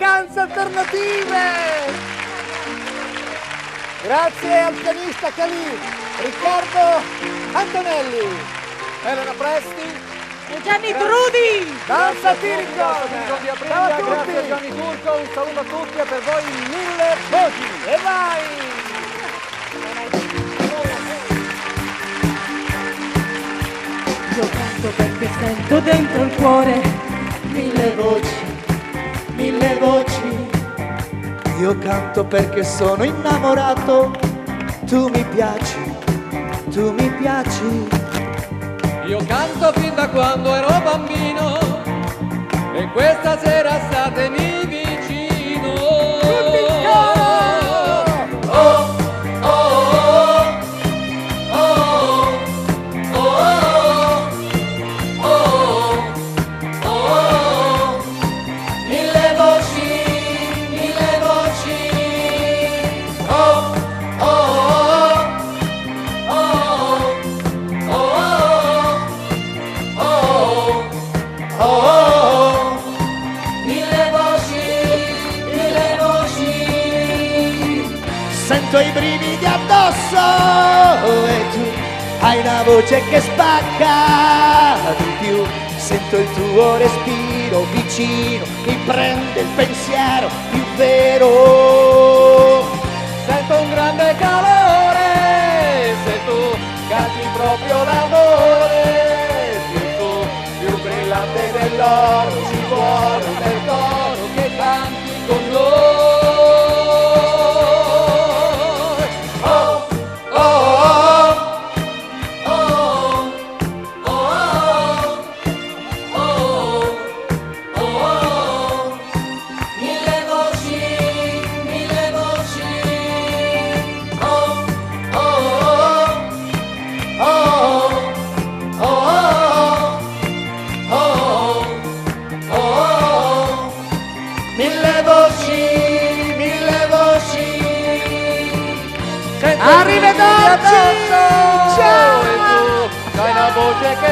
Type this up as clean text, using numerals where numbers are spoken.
Vacanze alternative! Grazie al pianista Calì, Riccardo Antonelli, Elena Presti e Gianni Trudi. Danza Tiricon. Ciao a tutti. Grazie a Gianni Turco, un saluto a tutti e per voi 1000 voci. E vai! Io canto perché sento dentro il cuore 1000 voci, 1000 voci. Io canto perché sono innamorato, tu mi piaci, tu mi piaci. Io canto fin da quando ero bambino e questa sera statemi vicino. Tutti in coro! Oh, oh, oh, oh, oh, oh, oh, oh, oh, 1000 voci, 1000 voci. Oh, oh, oh, oh, oh, oh, oh, 1000 voci, 1000 voci. Sento i brividi addosso e tu hai una voce che spacca di più. Sento il tuo respiro vicino, mi prende il pensiero più vero. Sento un grande calore, se tu canti proprio l'amore, più brillante dell'oro, ci vuole un bel coro che canti con noi. Oh, oh, oh, oh, oh, oh, oh, oh, 1000 voci, 1000 voci. Oh, oh, oh, oh, oh, oh, oh, 1000 voci, 1000 voci. Arrivederci! Ciao! E tu hai una voce che